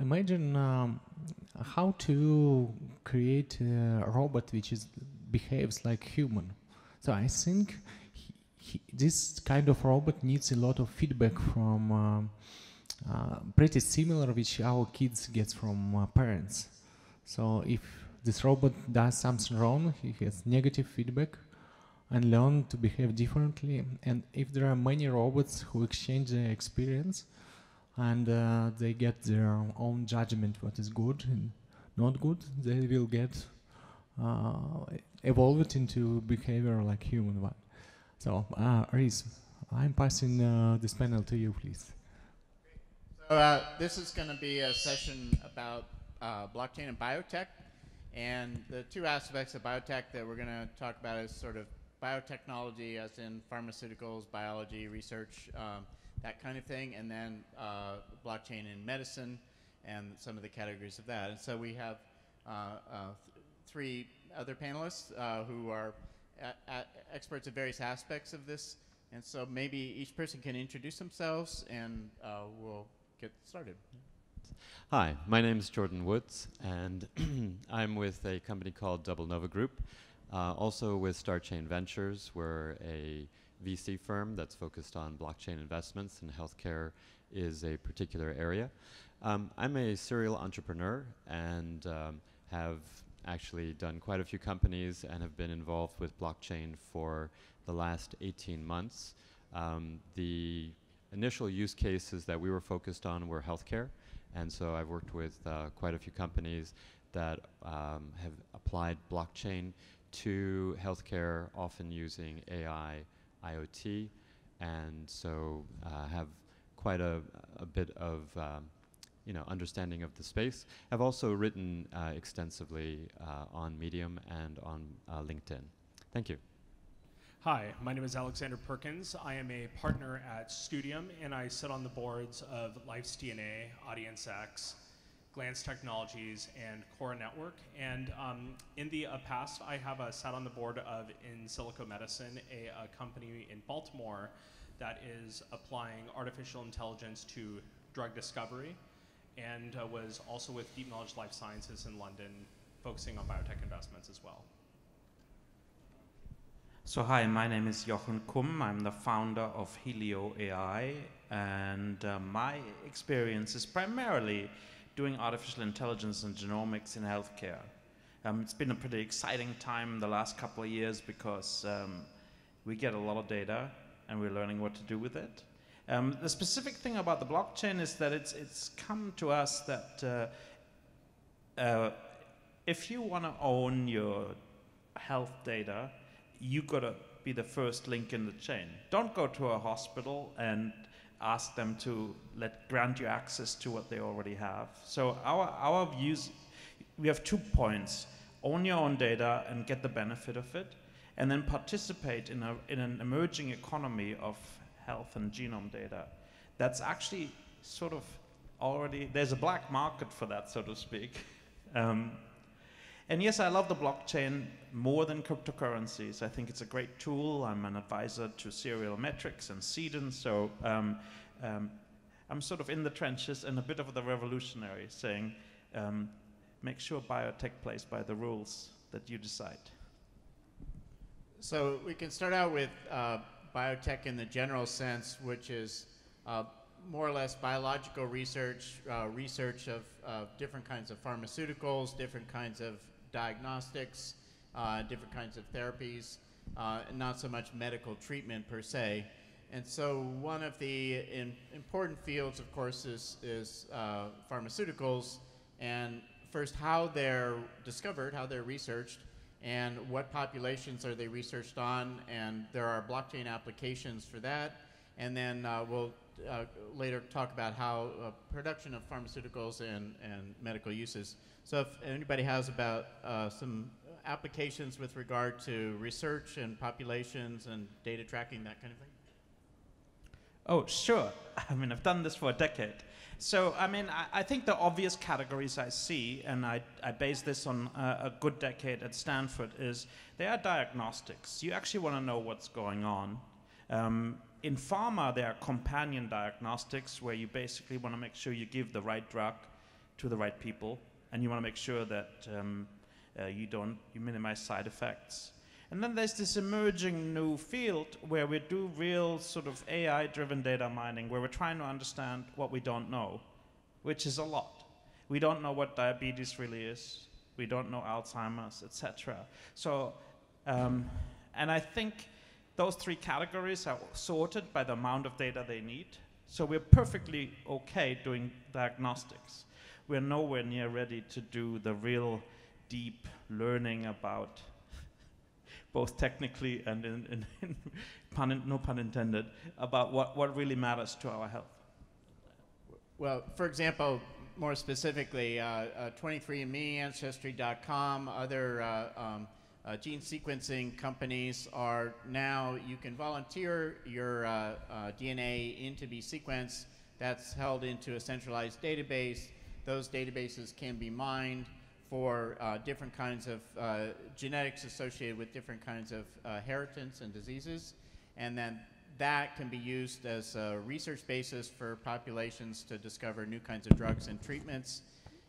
imagine how to create a robot which behaves like human. So I think this kind of robot needs a lot of feedback from pretty similar which our kids get from parents. So if this robot does something wrong, he has negative feedback and learn to behave differently. And if there are many robots who exchange their experience and they get their own judgment what is good and not good, they will get evolved into behavior like human one. So, Reese, I'm passing this panel to you, please. So this is going to be a session about blockchain and biotech. And the two aspects of biotech that we're going to talk about is sort of biotechnology, as in pharmaceuticals, biology, research, that kind of thing, and then blockchain in medicine and some of the categories of that. And so we have three other panelists who are experts at various aspects of this. And so maybe each person can introduce themselves and we'll get started. Hi, my name is Jorden Woods, and I'm with a company called Double Nova Group, also with StarChain Ventures. We're a VC firm that's focused on blockchain investments, and healthcare is a particular area. I'm a serial entrepreneur and have actually done quite a few companies and have been involved with blockchain for the last 18 months. The initial use cases that we were focused on were healthcare, and so I've worked with quite a few companies that have applied blockchain to healthcare, often using AI, IoT, and so have quite a bit of understanding of the space. I've also written extensively on Medium and on LinkedIn. Thank you. Hi, my name is Alexander Perkins. I am a partner at Ztudium, and I sit on the boards of Life's DNA, Audience X, Glance Technologies, and Core Network. And in the past, I have sat on the board of In Silico Medicine, a company in Baltimore that is applying artificial intelligence to drug discovery, and was also with Deep Knowledge Life Sciences in London, focusing on biotech investments as well. So hi, my name is Jochen Kumm. I'm the founder of HEALIO AI, and my experience is primarily doing artificial intelligence and genomics in healthcare. It's been a pretty exciting time the last couple of years because we get a lot of data and we're learning what to do with it. The specific thing about the blockchain is that it's come to us that if you want to own your health data, you gotta be the first link in the chain. Don't go to a hospital and ask them to grant you access to what they already have. So our views, we have 2 points: own your own data and get the benefit of it, and then participate in an emerging economy of health and genome data. That's actually sort of already, there's a black market for that, so to speak. And yes, I love the blockchain more than cryptocurrencies. I think it's a great tool. I'm an advisor to Serial Metrics and Cedon, so I'm sort of in the trenches and a bit of the revolutionary, saying make sure biotech plays by the rules that you decide. So we can start out with biotech in the general sense, which is more or less biological research, research of different kinds of pharmaceuticals, different kinds of diagnostics, different kinds of therapies, and not so much medical treatment per se. And so one of the important fields, of course, is pharmaceuticals, and first how they're discovered, how they're researched, and what populations are they researched on, and there are blockchain applications for that. And then we'll later talk about how production of pharmaceuticals and medical uses. So if anybody has about some applications with regard to research and populations and data tracking, that kind of thing? Oh, sure. I mean, I've done this for a decade. So, I mean, I think the obvious categories I see, and I base this on a good decade at Stanford, is they are diagnostics. You actually want to know what's going on. In pharma, there are companion diagnostics where you basically want to make sure you give the right drug to the right people, and you want to make sure that you minimize side effects. And then there's this emerging new field where we do real sort of AI-driven data mining, where we're trying to understand what we don't know, which is a lot. We don't know what diabetes really is. We don't know Alzheimer's, etc. So, and I think those three categories are sorted by the amount of data they need. So we're perfectly okay doing diagnostics. We're nowhere near ready to do the real deep learning about, both technically and no pun intended, about what really matters to our health. Well, for example, more specifically, 23andMe, Ancestry.com, other gene sequencing companies are now, you can volunteer your DNA in to be sequenced. That's held into a centralized database. Those databases can be mined for different kinds of genetics associated with different kinds of inheritance and diseases. And then that can be used as a research basis for populations to discover new kinds of drugs and treatments.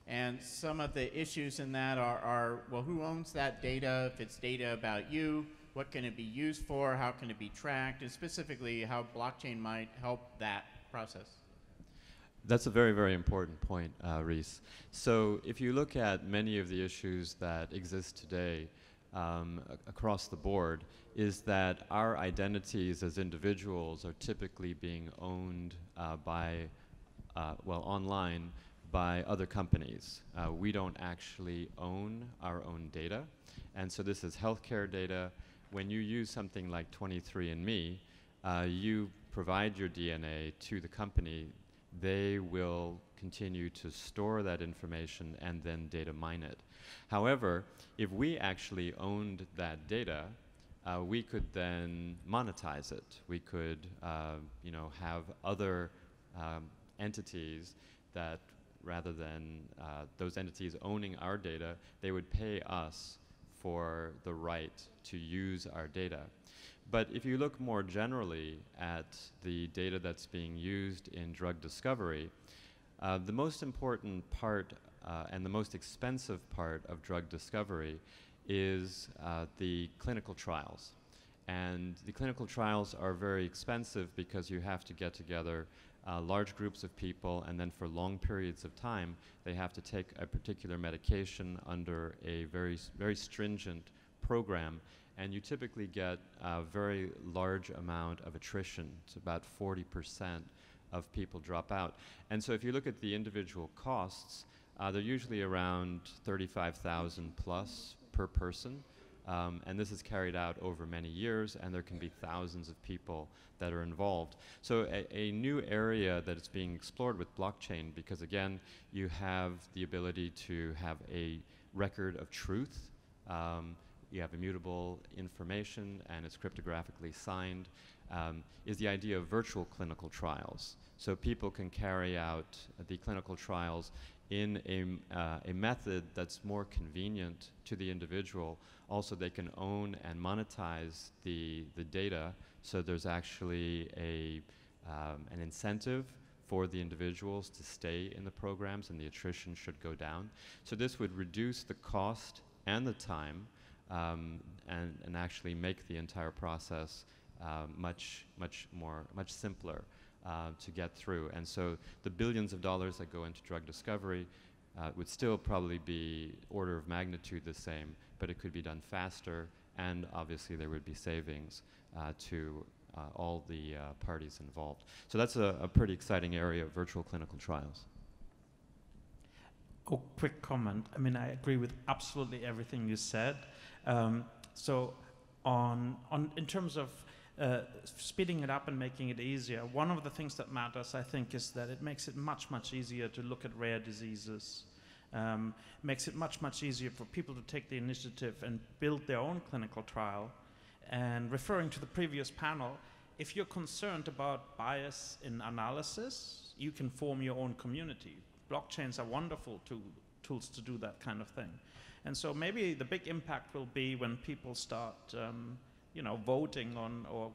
And some of the issues in that are, well, who owns that data? If it's data about you, what can it be used for? How can it be tracked? And specifically, how blockchain might help that process. That's a very, very important point, Reese. So if you look at many of the issues that exist today across the board, is that our identities as individuals are typically being owned online by other companies. We don't actually own our own data. And so this is healthcare data. When you use something like 23andMe, you provide your DNA to the company. They will continue to store that information and then data mine it. However, if we actually owned that data, we could then monetize it. We could have other entities that, rather than those entities owning our data, they would pay us for the right to use our data. But if you look more generally at the data that's being used in drug discovery, the most important part and the most expensive part of drug discovery is the clinical trials. And the clinical trials are very expensive because you have to get together large groups of people, and then for long periods of time, they have to take a particular medication under a very, very stringent program. And you typically get a very large amount of attrition. It's about 40% of people drop out. And so if you look at the individual costs, they're usually around $35,000 plus per person. And this is carried out over many years, and there can be thousands of people that are involved. So a new area that is being explored with blockchain, because again, you have the ability to have a record of truth. You have immutable information, and it's cryptographically signed, is the idea of virtual clinical trials. So people can carry out the clinical trials in a method that's more convenient to the individual. Also, they can own and monetize the data, so there's actually an incentive for the individuals to stay in the programs, and the attrition should go down. So this would reduce the cost and the time, and actually make the entire process much simpler to get through. And so the billions of dollars that go into drug discovery would still probably be order of magnitude the same, but it could be done faster, and obviously there would be savings to all the parties involved. So that's a pretty exciting area of virtual clinical trials. Oh, quick comment. I mean, I agree with absolutely everything you said. So in terms of speeding it up and making it easier, one of the things that matters, I think, is that it makes it much easier to look at rare diseases. Makes it much easier for people to take the initiative and build their own clinical trial. And referring to the previous panel, if you're concerned about bias in analysis, you can form your own community. Blockchains are wonderful tools to do that kind of thing. And so maybe the big impact will be when people start voting on or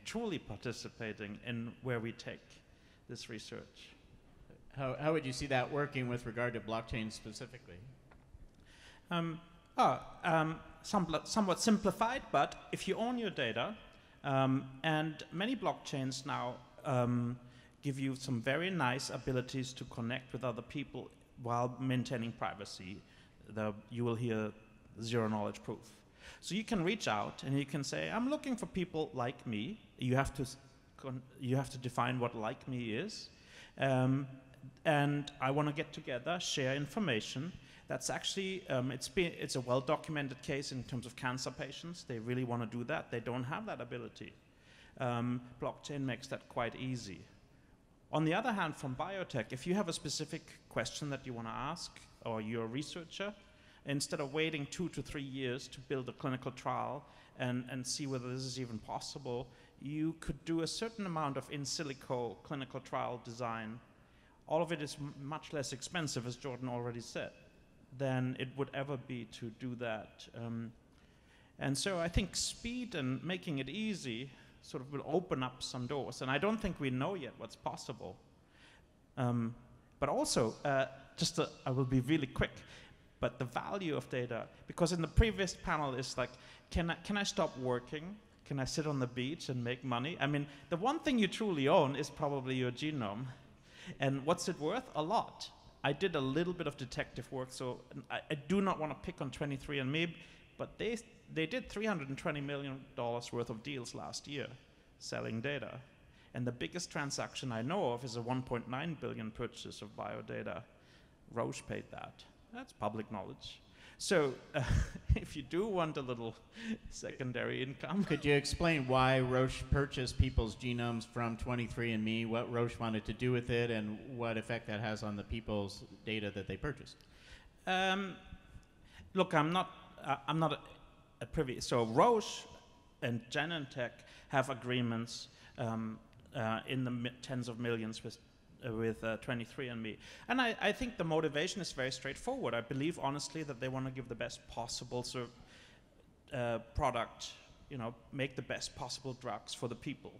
truly participating in where we take this research. How would you see that working with regard to blockchain specifically? Somewhat simplified, but if you own your data, and many blockchains now give you some very nice abilities to connect with other people while maintaining privacy. You will hear zero knowledge proof. So you can reach out and you can say, I'm looking for people like me. You have to define what like me is. And I want to get together, share information. That's actually, it's a well-documented case in terms of cancer patients. They really want to do that. They don't have that ability. Blockchain makes that quite easy. On the other hand, from biotech, if you have a specific question that you want to ask, or you're a researcher, instead of waiting 2 to 3 years to build a clinical trial and see whether this is even possible, you could do a certain amount of in silico clinical trial design. All of it is much less expensive, as Jorden already said, than it would ever be to do that. And so I think speed and making it easy sort of will open up some doors. And I don't think we know yet what's possible. But also, I will be really quick, but the value of data, because in the previous panel is like, can I stop working? Can I sit on the beach and make money? I mean, the one thing you truly own is probably your genome. And what's it worth? A lot. I did a little bit of detective work, so I do not want to pick on 23andMe, but they did $320 million worth of deals last year selling data. And the biggest transaction I know of is a 1.9 billion purchase of biodata. Roche paid that. That's public knowledge. So if you do want a little secondary income. Could you explain why Roche purchased people's genomes from 23andMe, what Roche wanted to do with it, and what effect that has on the people's data that they purchased? Look, I'm not a privy. So Roche and Genentech have agreements in the tens of millions with 23andMe. And I think the motivation is very straightforward. I believe honestly that they want to give the best possible product, make the best possible drugs for the people.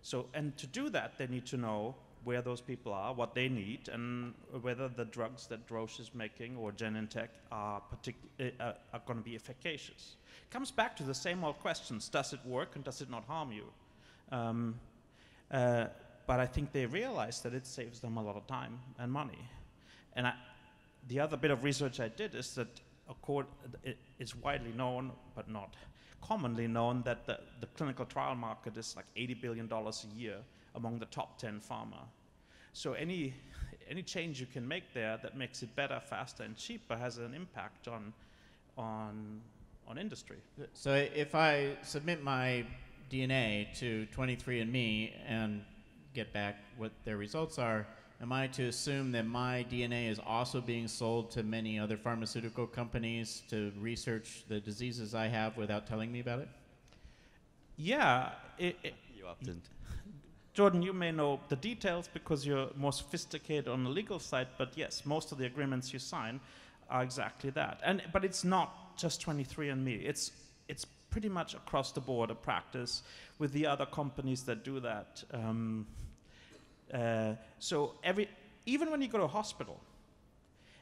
So, and to do that, they need to know where those people are, what they need, and whether the drugs that Roche is making or Genentech are going to be efficacious. It comes back to the same old questions. Does it work and does it not harm you? But I think they realize that it saves them a lot of time and money. And the other bit of research I did is that it's widely known, but not commonly known, that the clinical trial market is like $80 billion a year among the top 10 pharma. So any change you can make there that makes it better, faster, and cheaper has an impact on industry. So if I submit my DNA to 23andMe and get back what their results are, am I to assume that my DNA is also being sold to many other pharmaceutical companies to research the diseases I have without telling me about it? Yeah. You opted. Jorden, you may know the details because you're more sophisticated on the legal side, but yes, most of the agreements you sign are exactly that. But it's not just 23andMe. It's pretty much across the board a practice with the other companies that do that. So even when you go to a hospital,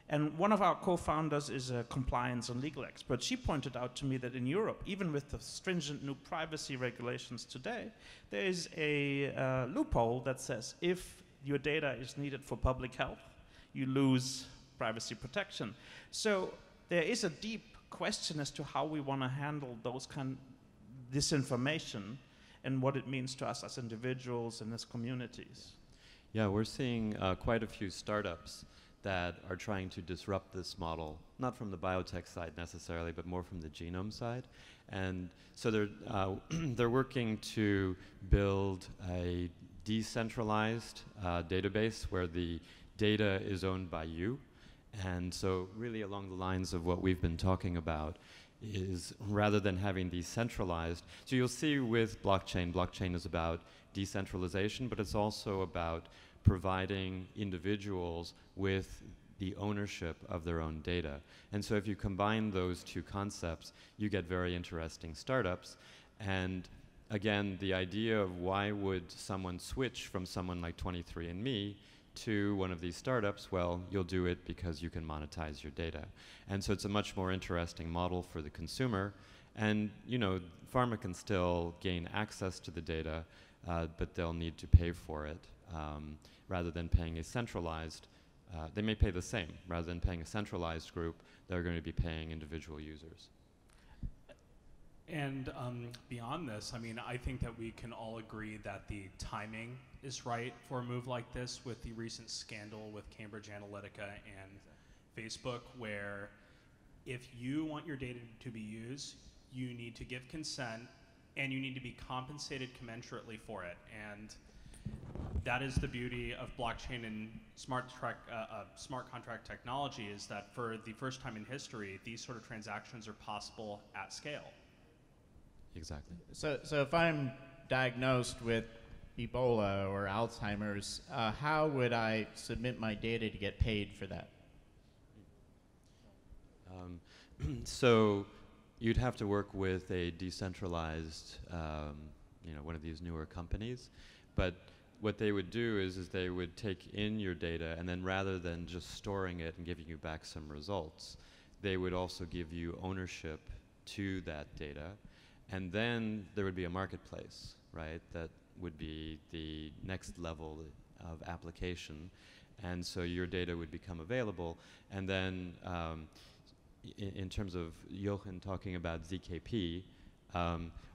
and one of our co-founders is a compliance and legal expert, she pointed out to me that in Europe, even with the stringent new privacy regulations today, there is a loophole that says if your data is needed for public health, you lose privacy protection. So there is a deep question as to how we want to handle this information and what it means to us as individuals and as communities. Yeah, we're seeing quite a few startups that are trying to disrupt this model, not from the biotech side necessarily, but more from the genome side. And so they're working to build a decentralized database where the data is owned by you. And so really along the lines of what we've been talking about is rather than having these centralized, so you'll see with blockchain is about decentralization, but it's also about providing individuals with the ownership of their own data. And so if you combine those two concepts, you get very interesting startups. And again, the idea of why would someone switch from someone like 23andMe to one of these startups, well, you'll do it because you can monetize your data. And so it's a much more interesting model for the consumer. And, you know, pharma can still gain access to the data, but they'll need to pay for it rather than paying a centralized. They may pay the same. Rather than paying a centralized group, they're going to be paying individual users. And beyond this, I mean, I think that we can all agree that the timing is right for a move like this with the recent scandal with Cambridge Analytica and Facebook, where if you want your data to be used, you need to give consent and you need to be compensated commensurately for it. And that is the beauty of blockchain and smart contract technology, is that for the first time in history, these sort of transactions are possible at scale. Exactly. So if I'm diagnosed with Ebola or Alzheimer's, how would I submit my data to get paid for that? So you'd have to work with a decentralized, you know, one of these newer companies. But what they would do is they would take in your data, and then rather than just storing it and giving you back some results, they would also give you ownership to that data. And then there would be a marketplace, right? That would be the next level of application. And so your data would become available. And then in terms of Jochen talking about ZKP,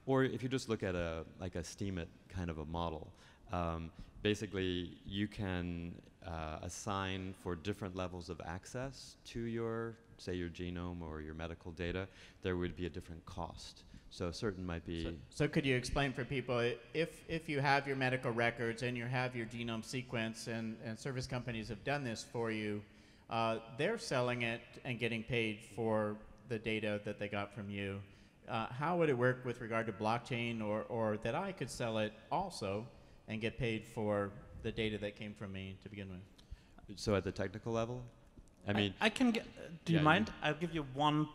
or if you just look at like a Steemit kind of a model, basically you can assign for different levels of access to your, say, your genome or your medical data, there would be a different cost. So certain might be. So could you explain for people, if you have your medical records and you have your genome sequence, and service companies have done this for you, they're selling it and getting paid for the data that they got from you. How would it work with regard to blockchain, or that I could sell it also and get paid for the data that came from me to begin with? So at the technical level? I mean, I can get, do you mind? I'll give you one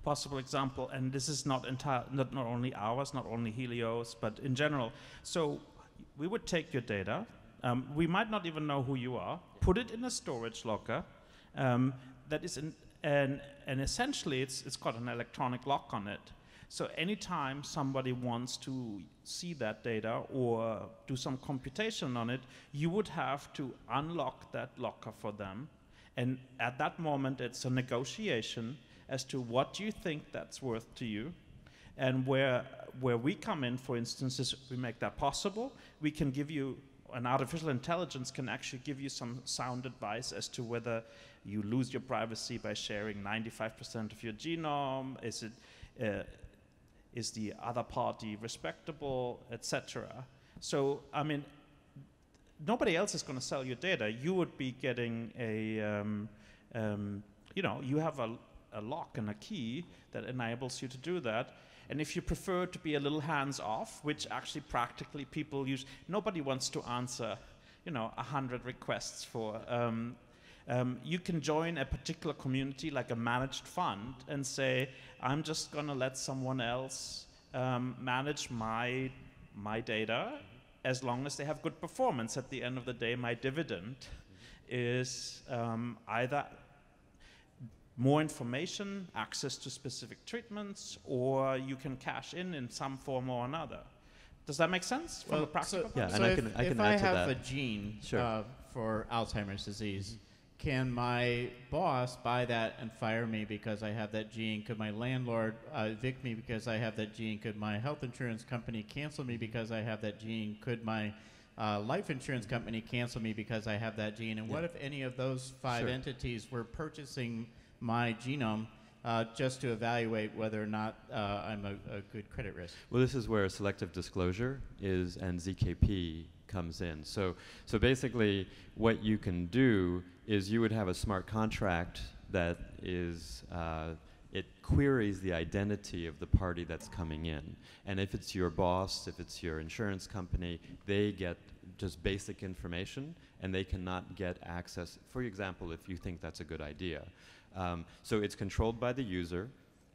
possible example, and this is not only ours, not only HEALIO's, but in general. So we would take your data, we might not even know who you are, put it in a storage locker, that is and essentially it's got an electronic lock on it. So anytime somebody wants to see that data or do some computation on it, you would have to unlock that locker for them. And at that moment, it's a negotiation as to what you think that's worth to you. And where we come in, for instance, is we make that possible. We can give you, an artificial intelligence can actually give you some sound advice as to whether you lose your privacy by sharing 95% of your genome. Is the other party respectable, etc. So, I mean, nobody else is going to sell your data. You would be getting a, you know, you have a lock and a key that enables you to do that. And if you prefer to be a little hands-off, which actually practically people use, nobody wants to answer, you know, 100 requests for, you can join a particular community like a managed fund and say, I'm just going to let someone else manage my data as long as they have good performance. At the end of the day, my dividend is either more information, access to specific treatments, or you can cash in some form or another. Does that make sense from a practical point? Yeah, so and I can add to that. If I have a gene for Alzheimer's disease, can my boss buy that and fire me because I have that gene? Could my landlord evict me because I have that gene? Could my health insurance company cancel me because I have that gene? Could my life insurance company cancel me because I have that gene? And what if any of those five entities were purchasing my genome just to evaluate whether or not I'm a good credit risk? Well, this is where selective disclosure is, and ZKP comes in. So basically, what you can do is you would have a smart contract that is, it queries the identity of the party that's coming in. And if it's your boss, if it's your insurance company, they get just basic information, and they cannot get access, for example, if you think that's a good idea. So it's controlled by the user,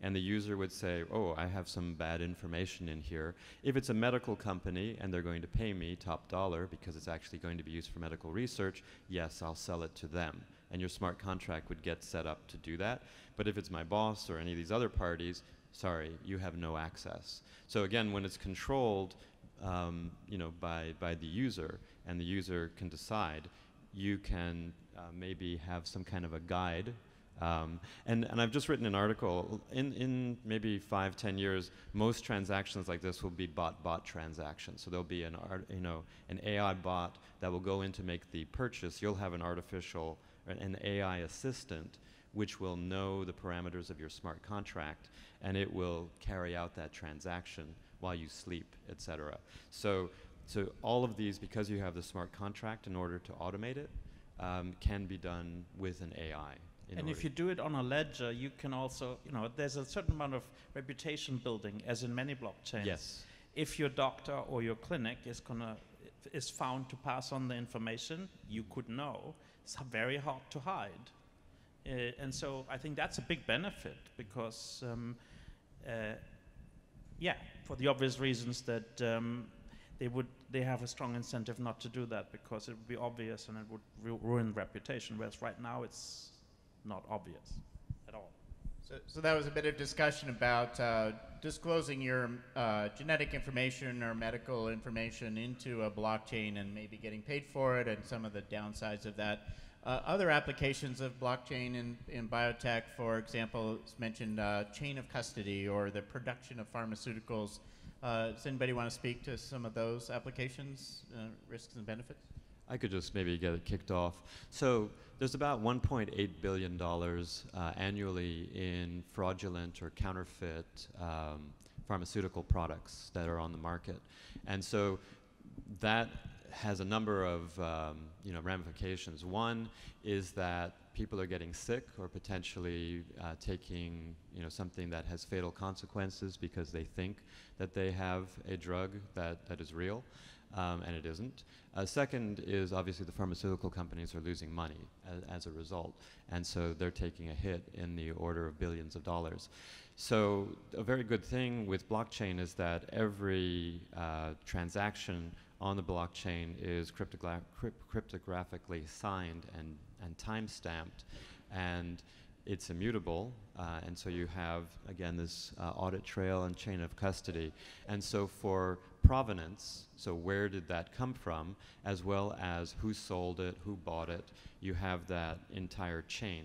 and the user would say, oh, I have some bad information in here. If it's a medical company and they're going to pay me top dollar because it's actually going to be used for medical research, yes, I'll sell it to them. And your smart contract would get set up to do that. But if it's my boss or any of these other parties, sorry, you have no access. So again, when it's controlled by the user, and the user can decide, you can maybe have some kind of a guide. And I've just written an article, in maybe 5-10 years, most transactions like this will be bot transactions. So there'll be an AI bot that will go in to make the purchase. You'll have an AI assistant which will know the parameters of your smart contract, and it will carry out that transaction while you sleep, etc. So all of these, because you have the smart contract in order to automate it, can be done with an AI. And if you do it on a ledger, you can also, there's a certain amount of reputation building, as in many blockchains. Yes. If your doctor or your clinic is found to pass on the information, you could know. It's very hard to hide. And so I think that's a big benefit because, for the obvious reasons that they have a strong incentive not to do that because it would be obvious and it would ruin reputation, whereas right now it's not obvious at all. So that was a bit of discussion about disclosing your genetic information or medical information into a blockchain and maybe getting paid for it and some of the downsides of that. Other applications of blockchain in biotech, for example, it's mentioned chain of custody or the production of pharmaceuticals. Does anybody want to speak to some of those applications, risks and benefits? I could just maybe get it kicked off. So there's about $1.8 billion annually in fraudulent or counterfeit pharmaceutical products that are on the market. And so that has a number of ramifications. One is that people are getting sick or potentially taking something that has fatal consequences because they think that they have a drug that is real, and it isn't. Second is obviously the pharmaceutical companies are losing money as a result, and so they're taking a hit in the order of billions of dollars. So a very good thing with blockchain is that every transaction on the blockchain is cryptographically signed and time-stamped, and it's immutable, and so you have, again, this audit trail and chain of custody. And so for provenance, so where did that come from, as well as who sold it, who bought it, you have that entire chain.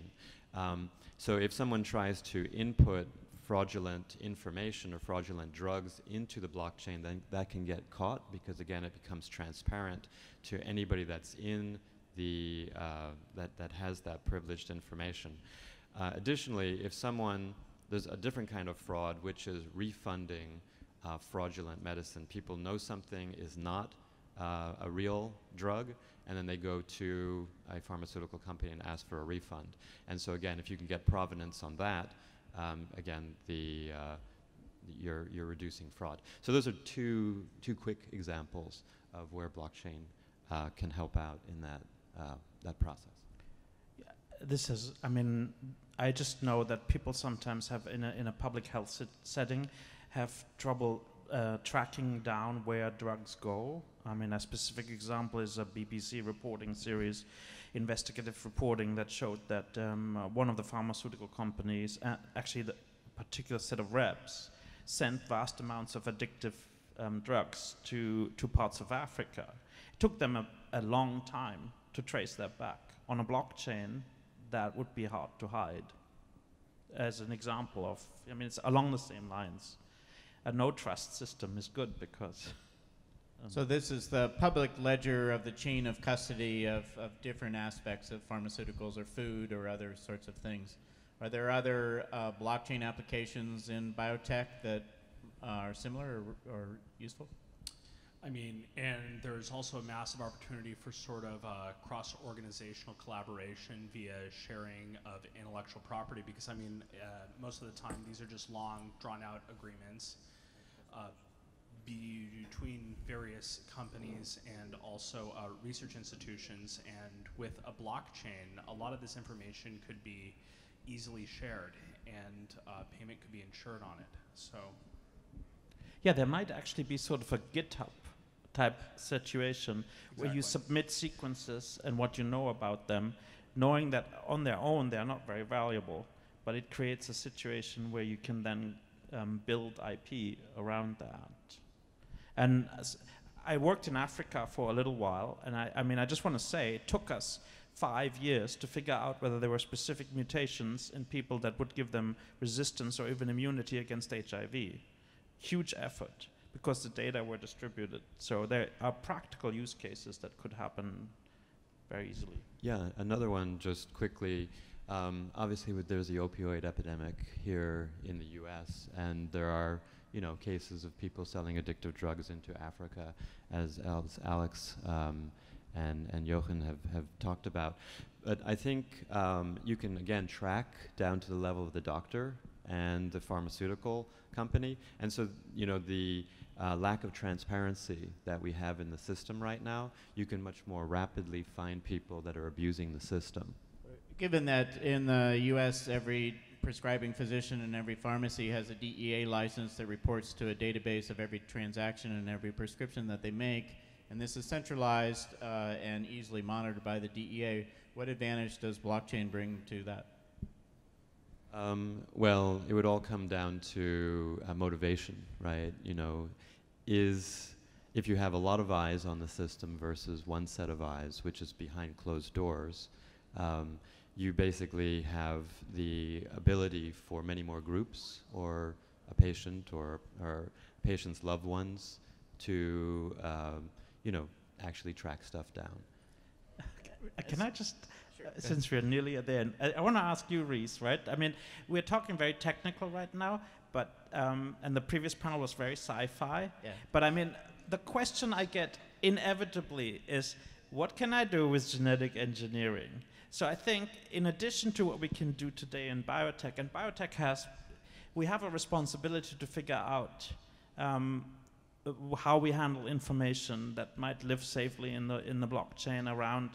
So if someone tries to input fraudulent information or fraudulent drugs into the blockchain, then that can get caught because, again, it becomes transparent to anybody that's in the that has that privileged information. Additionally, if there's a different kind of fraud, which is refunding fraudulent medicine. People know something is not a real drug, and then they go to a pharmaceutical company and ask for a refund. And so again, if you can get provenance on that, again, you're reducing fraud. So those are two quick examples of where blockchain can help out in that process. This is, I just know that people sometimes have, in a public health setting, have trouble tracking down where drugs go. A specific example is a BBC reporting series, investigative reporting, that showed that one of the pharmaceutical companies, actually the particular set of reps, sent vast amounts of addictive drugs to parts of Africa. It took them a long time to trace that back. On a blockchain, that would be hard to hide. As an example of, it's along the same lines. A no-trust system is good because... So this is the public ledger of the chain of custody of different aspects of pharmaceuticals or food or other sorts of things. Are there other blockchain applications in biotech that are similar or useful? And there's also a massive opportunity for sort of cross-organizational collaboration via sharing of intellectual property, because most of the time these are just long, drawn-out agreements between various companies and also research institutions. And with a blockchain, a lot of this information could be easily shared. and payment could be insured on it. So. Yeah, there might actually be sort of a GitHub type situation where you submit sequences and what you know about them, knowing that on their own they're not very valuable, but it creates a situation where you can then build IP around that. And I worked in Africa for a little while, and I mean, I just want to say it took us 5 years to figure out whether there were specific mutations in people that would give them resistance or even immunity against HIV. Huge effort, because the data were distributed. So there are practical use cases that could happen very easily. Yeah, another one just quickly. Obviously, there's the opioid epidemic here in the U.S., and there are cases of people selling addictive drugs into Africa, as Alex and Jochen have talked about. But I think you can, again, track down to the level of the doctor and the pharmaceutical company. And so, the lack of transparency that we have in the system right now, you can much more rapidly find people that are abusing the system. Given that in the U.S. every prescribing physician and every pharmacy has a DEA license that reports to a database of every transaction and every prescription that they make, and this is centralized and easily monitored by the DEA, what advantage does blockchain bring to that? Well, it would all come down to motivation, right? If you have a lot of eyes on the system versus one set of eyes, which is behind closed doors, you basically have the ability for many more groups or a patient or patient's loved ones to, actually track stuff down. Can I just, since we're nearly at the end, I want to ask you, Reese, right? I mean, we're talking very technical right now, but, and the previous panel was very sci-fi. Yeah. But I mean, the question I get inevitably is, what can I do with genetic engineering? So I think in addition to what we can do today in biotech, and biotech we have a responsibility to figure out how we handle information that might live safely in the blockchain around,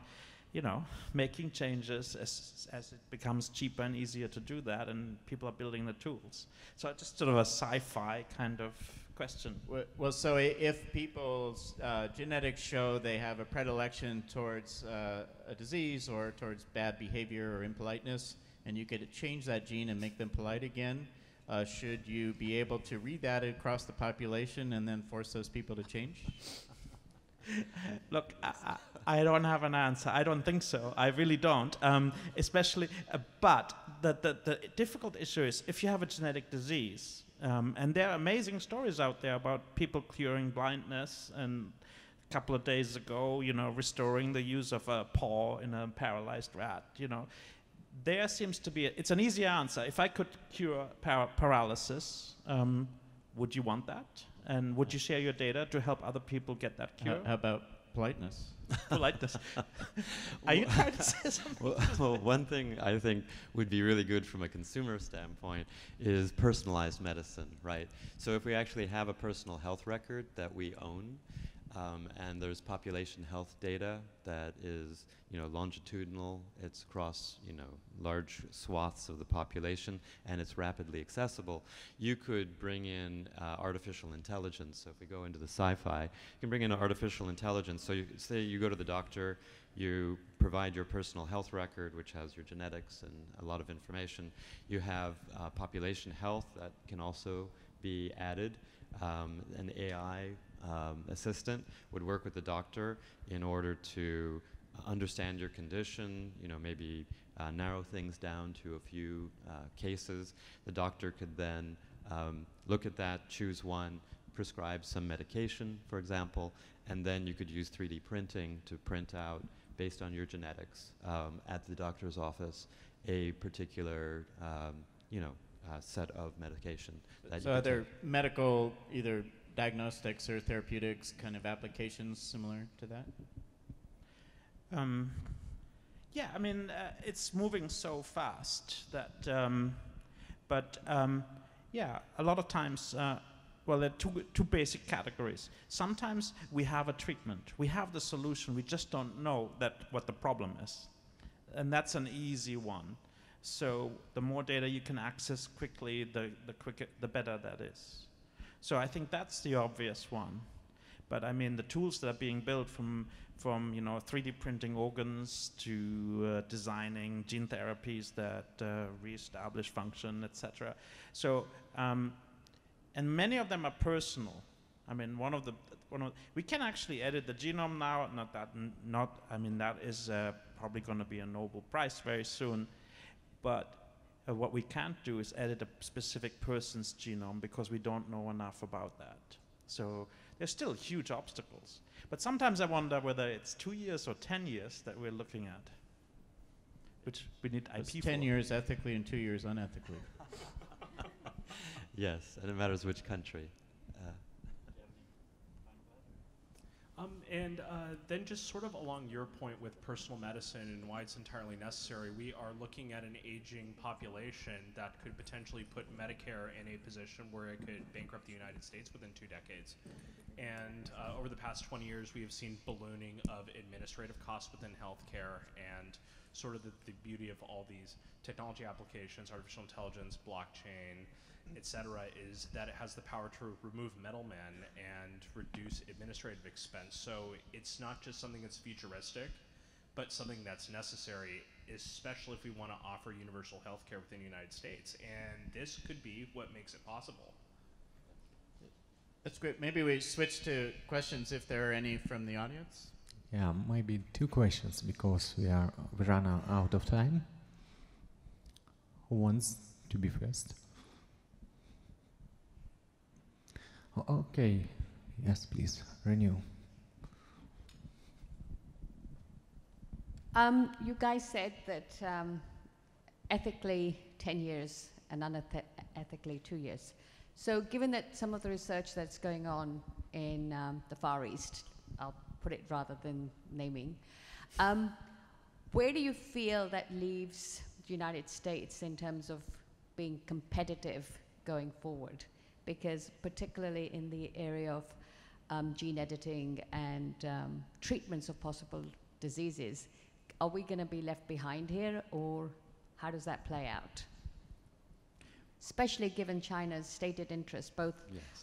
making changes as it becomes cheaper and easier to do that, and people are building the tools. So just sort of a sci-fi kind of question. Well, so if people's genetics show they have a predilection towards a disease or towards bad behavior or impoliteness, and you could change that gene and make them polite again, should you be able to read that across the population and then force those people to change? Look, I don't have an answer. I don't think so. I really don't. Especially, but the difficult issue is if you have a genetic disease, and there are amazing stories out there about people curing blindness, and a couple of days ago, restoring the use of a paw in a paralyzed rat. There seems to be it's an easy answer. If I could cure paralysis, would you want that? And would you share your data to help other people get that cure? How about politeness? Politeness. Are you trying to say something? Well, one thing I think would be really good from a consumer standpoint is personalized medicine, right? So if we actually have a personal health record that we own, and there's population health data that is, longitudinal, it's across, large swaths of the population, and it's rapidly accessible. You could bring in artificial intelligence. So if we go into the sci-fi, you can bring in artificial intelligence. So say you go to the doctor, you provide your personal health record, which has your genetics and a lot of information. You have population health that can also be added. An AI assistant would work with the doctor in order to understand your condition, maybe narrow things down to a few cases. The doctor could then look at that, choose one, prescribe some medication, for example, and then you could use 3D printing to print out, based on your genetics, at the doctor's office, a particular set of medication. So are there medical, either diagnostics or therapeutics kind of applications similar to that? Yeah, I mean, it's moving so fast that, yeah, a lot of times, well, there are two basic categories. Sometimes we have a treatment, we have the solution, we just don't know what the problem is. And that's an easy one. So the more data you can access quickly, the better that is. So I think that's the obvious one. But I mean, the tools that are being built from 3D printing organs to designing gene therapies that reestablish function, etc. So, and many of them are personal. I mean, we can actually edit the genome now. I mean, that is probably going to be a Nobel Prize very soon. But what we can't do is edit a specific person's genome because we don't know enough about that. So there's still huge obstacles. But sometimes I wonder whether it's 2 years or 10 years that we're looking at, which we need IP for. 10 years ethically and 2 years unethically. Yes, and it matters which country. And then just sort of along your point with personal medicine and why it's entirely necessary, we are looking at an aging population that could potentially put Medicare in a position where it could bankrupt the United States within 2 decades. And over the past 20 years, we have seen ballooning of administrative costs within healthcare, and sort of the beauty of all these technology applications, artificial intelligence, blockchain, et cetera, is that it has the power to remove middlemen and reduce administrative expense. So it's not just something that's futuristic, but something that's necessary, especially if we want to offer universal healthcare within the United States. And this could be what makes it possible. That's great. Maybe we switch to questions if there are any from the audience. Yeah, maybe 2 questions because we run out of time. Who wants to be first? Okay, yes, please, Renew. You guys said that ethically 10 years and unethically 2 years. So given that some of the research that's going on in the Far East, I'll put it rather than naming, where do you feel that leaves the United States in terms of being competitive going forward? Because particularly in the area of gene editing and treatments of possible diseases, are we going to be left behind here, or how does that play out? Especially given China's stated interest, both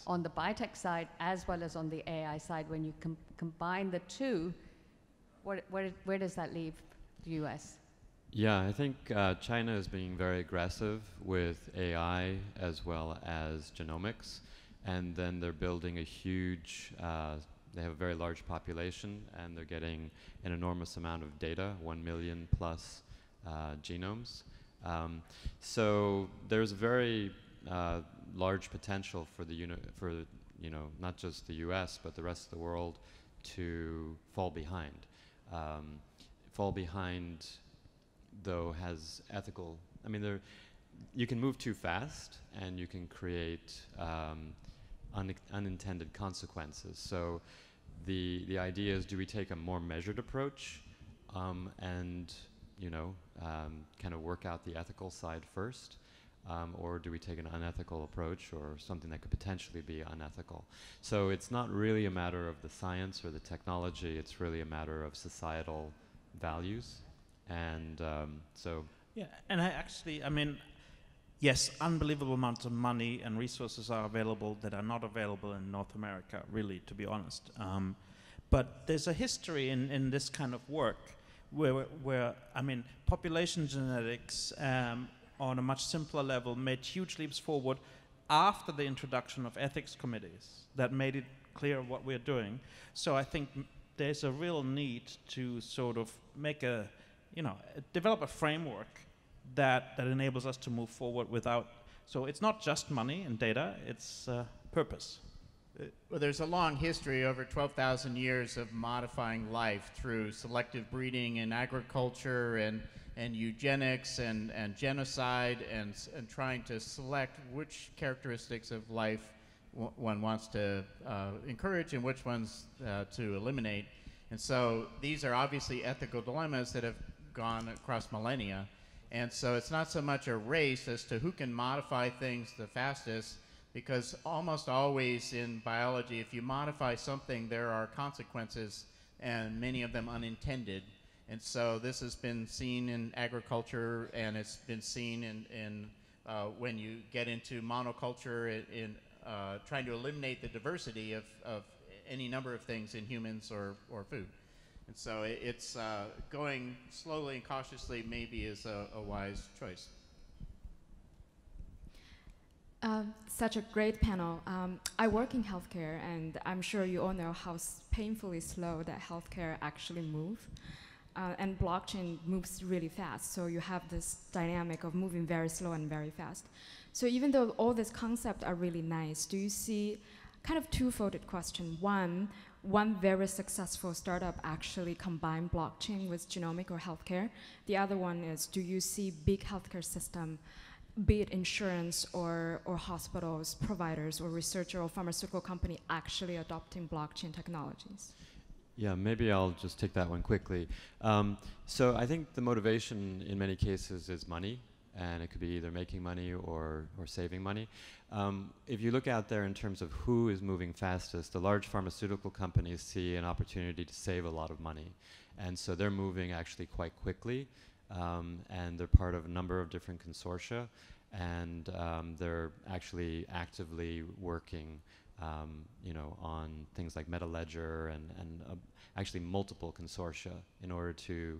on the biotech side as well as on the AI side. When you combine the two, where does that leave the US? Yeah, I think China is being very aggressive with AI as well as genomics, and then they're building a huge, they have a very large population, and they're getting an enormous amount of data, 1 million plus genomes. So there's a very large potential for not just the US, but the rest of the world to fall behind. Fall behind, though, has ethical, I mean, you can move too fast and you can create unintended consequences. So the idea is, do we take a more measured approach and kind of work out the ethical side first, or do we take an unethical approach or something that could potentially be unethical? So it's not really a matter of the science or the technology, it's really a matter of societal values. And yeah, and I mean, yes, unbelievable amounts of money and resources are available that are not available in North America, really, to be honest. But there's a history in this kind of work where I mean, population genetics on a much simpler level made huge leaps forward after the introduction of ethics committees that made it clear what we're doing. So I think there's a real need to sort of make develop a framework that enables us to move forward without, so it's not just money and data, it's purpose. Well, there's a long history, over 12,000 years, of modifying life through selective breeding in agriculture and eugenics and genocide and trying to select which characteristics of life one wants to encourage and which ones to eliminate. And so these are obviously ethical dilemmas that have gone across millennia. And so it's not so much a race as to who can modify things the fastest, because almost always in biology, if you modify something, there are consequences, and many of them unintended. And so this has been seen in agriculture, and it's been seen in when you get into monoculture in trying to eliminate the diversity of any number of things in humans or food. And so it's going slowly and cautiously maybe is a wise choice. Such a great panel. I work in healthcare, and I'm sure you all know how painfully slow that healthcare actually moves. And blockchain moves really fast, so you have this dynamic of moving very slow and very fast. So even though all these concepts are really nice, do you see kind of two-folded question? One very successful startup actually combined blockchain with genomic or healthcare. The other one is, do you see big healthcare system, be it insurance or hospitals, providers, or researcher or pharmaceutical company actually adopting blockchain technologies? Yeah, maybe I'll just take that one quickly. So I think the motivation in many cases is money, and it could be either making money or saving money. If you look out there in terms of who is moving fastest, the large pharmaceutical companies see an opportunity to save a lot of money. And so they're moving actually quite quickly, and they're part of a number of different consortia, and they're actually actively working on things like MetaLedger and actually multiple consortia in order to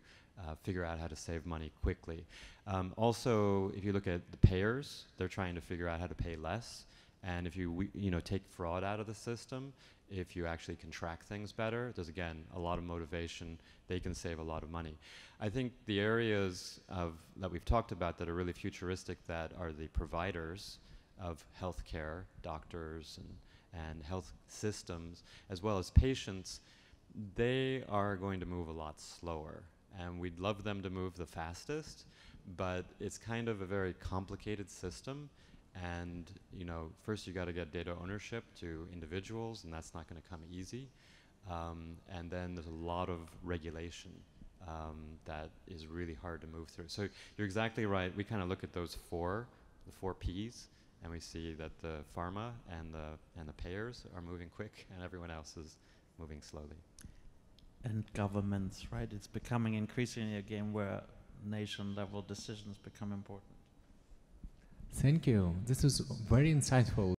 figure out how to save money quickly. Also, if you look at the payers, they're trying to figure out how to pay less. And if you take fraud out of the system, if you actually can track things better, there's again a lot of motivation. They can save a lot of money. I think the areas that we've talked about that are really futuristic, that are the providers of healthcare, doctors and health systems, as well as patients, they are going to move a lot slower. And we'd love them to move the fastest, but it's kind of a very complicated system. And first you got to get data ownership to individuals, and that's not going to come easy. And then there's a lot of regulation that is really hard to move through. So you're exactly right. We kind of look at the four Ps, and we see that the pharma and the payers are moving quick, and everyone else is moving slowly. And governments, right? It's becoming increasingly a game where nation-level decisions become important. Thank you. This was very insightful.